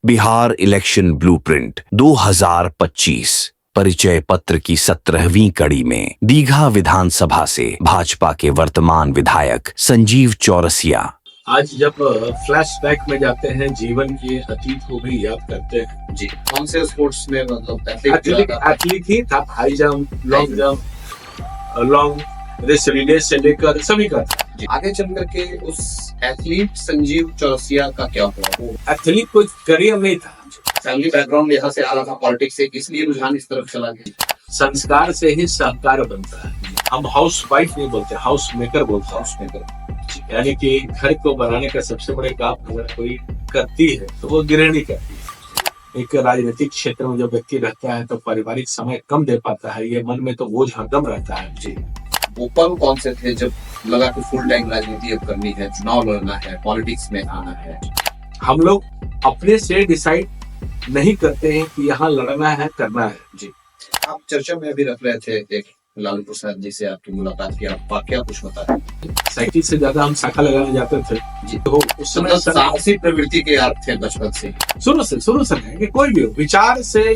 Bihar election blueprint 2025 परिचय पत्र की 17वीं कड़ी में दीघा विधानसभा से भाजपा के वर्तमान विधायक संजीव चौरसिया। आज जब फ्लैशबैक में जाते हैं, जीवन के अतीत को भी याद करते हैं। जी, कौन से स्पोर्ट्स में मतलब एथलीट ही था, high jump, long jump, long race relay से लेकर सभी का था। आगे चल करके उस एथलीट संजीव चौरसिया का क्या हुआ? वो एथलीट कोई करियर नहीं था, फैमिली बैकग्राउंड यहाँ से आ रहा था, पॉलिटिक्स से, इसलिए रुझान इस तरफ चला गया। संस्कार से ही सहकार बनता है। हम हाउस वाइफ नहीं बोलते, हाउस मेकर बोलते हैं। हाउस मेकर यानी कि घर को बनाने का सबसे बड़े काम अगर कोई करती है तो वो गृहिणी करती है। एक राजनीतिक क्षेत्र में जब व्यक्ति रहता है तो पारिवारिक समय कम दे पाता है, ये मन में तो बोझ हरदम रहता है। जी, वो पल कौन से थे जब लगा कि फुल टाइम राजनीति अब करनी है, चुनाव लड़ना है, पॉलिटिक्स में आना है? हम लोग अपने से डिसाइड नहीं करते हैं कि यहाँ लड़ना है, करना है। जी, आप चर्चा में अभी रख रहे थे एक लालू प्रसाद जी से आपकी मुलाकात की, आप क्या कुछ बता रहे हैं? साइकिल से ज्यादा हम शाखा लगाने जाते थे। जी, तो उस समय साहसी प्रवृत्ति के आप थे बचपन से? शुरू से है कि कोई भी हो, विचार से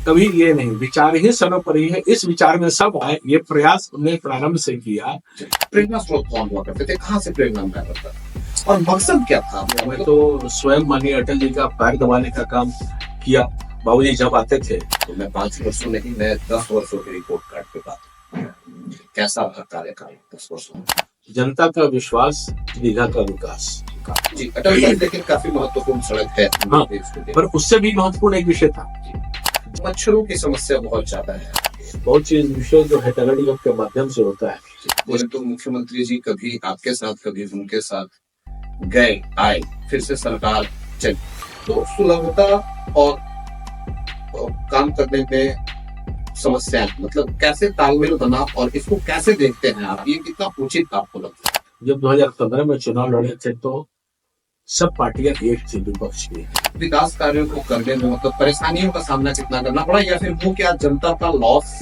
कभी ये नहीं, विचार ही सर्वोपरि है। इस विचार में सब है, ये प्रयास उन्हें प्रारंभ से किया। प्रेरणा स्रोत कौन हुआ करते थे, कहाँ से प्रेरणा मिला करता था और मकसद क्या था? मैं तो स्वयं माननीय अटल जी का पैर दबाने का काम किया। बाबूजी जब आते थे तो मैं 5 वर्षों नहीं, मैं 10 वर्षों की रिपोर्ट कार्ड पे बात। कैसा था कार्यकाल 10 वर्षों में? जनता का विश्वास, दीघा का विकास। जी, अटल जी लेकिन काफी महत्वपूर्ण सड़क है। हाँ, पर उससे भी महत्वपूर्ण एक विषय था, मच्छरों की समस्या बहुत ज्यादा है। बहुत चीज विषय जो है टेलीग्राम के माध्यम से होता है। बोले तो मुख्यमंत्री जी कभी आपके साथ, कभी उनके साथ गए आए, फिर से सरकार चली, तो सुलभता और काम करने में समस्या, मतलब कैसे तालमेल बना और इसको कैसे देखते हैं आप? ये कितना उचित आपको लगता है? जब 2015 में चुनाव लड़े थे तो सब पार्टियां एक थी, विपक्ष की। विकास कार्यों को करने में मतलब परेशानियों का सामना कितना करना पड़ा, या फिर वो क्या जनता का लॉस,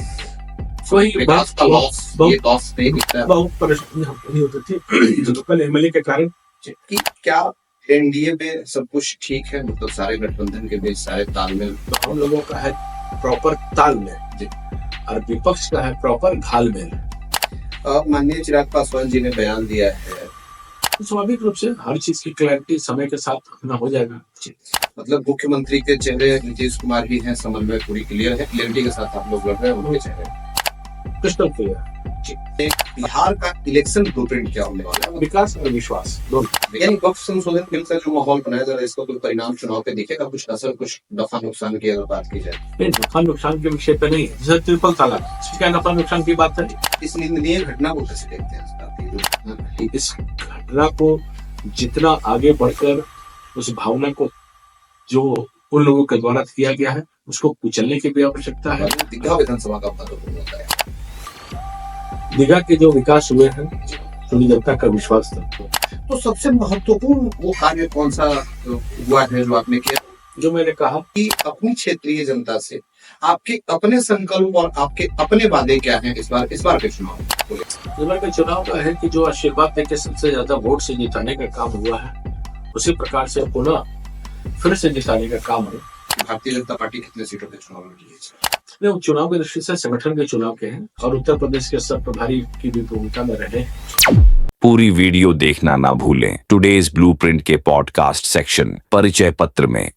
कोई विकास का लॉस, ये लॉस नहीं दिखता? बहुत परेशानी हमको होती थी लोकल एमएलए के कारण। कि क्या एनडीए में सब कुछ ठीक है, मतलब सारे गठबंधन के बीच सारे तालमेल? तो हम लोगों का है प्रॉपर तालमेल और विपक्ष का है प्रॉपर घालमेल। माननीय चिराग पासवान जी ने बयान दिया है, तो स्वाभाविक रूप से हर चीज की क्लैरिटी समय के साथ अपना हो जाएगा। मतलब मुख्यमंत्री के चेहरे नीतीश कुमार ही हैं, समन्वय पूरी क्लियर है, क्लियरिटी के साथ आप लोग लड़ रहे हैं उनके चेहरे क्रिस्टल क्लियर। बिहार का इलेक्शन ब्लूप्रिंट क्या होने वाला है? विकास और विश्वास दोनों। यानी वक्त संशोधन बिल का जो माहौल बनाया जा रहा है, इसका कोई परिणाम चुनाव पे दिखेगा? कुछ असर, कुछ नफा नुकसान की अगर बात की जाए? नहीं, नफा नुकसान के विषय पे नहीं है। जैसे ट्रिपल तलाक, क्या नफा नुकसान की बात है? इस निंदनीय घटना को कैसे देखते हैं? इस घटना को जितना आगे बढ़कर उस भावना को जो उन लोगों के द्वारा किया गया है उसको कुचलने की भी आवश्यकता है। दीघा विधानसभा का महत्वपूर्ण होता है। दीघा के जो विकास हुए हैं, पूरी जनता का विश्वास था। तो सबसे महत्वपूर्ण वो कार्य कौन सा हुआ है जो आपने किया? जो मैंने कहा कि अपनी क्षेत्रीय जनता से आपके अपने संकल्प और आपके अपने वादे क्या हैं इस बार के चुनाव? इस बार के चुनाव का है कि जो आशीर्वाद देके सबसे ज्यादा वोट से जिताने का काम हुआ है, उसी प्रकार से पुनः फिर से जिताने का काम है। भारतीय जनता पार्टी कितने सीटों पे चुनाव लड़ रही है? नहीं, चुनाव की दृष्टि से संगठन के चुनाव के हैं और उत्तर प्रदेश के सब प्रभारी की भी भूमिका में रहे। पूरी वीडियो देखना ना भूलें। टुडेज ब्लूप्रिंट के पॉडकास्ट सेक्शन परिचय पत्र में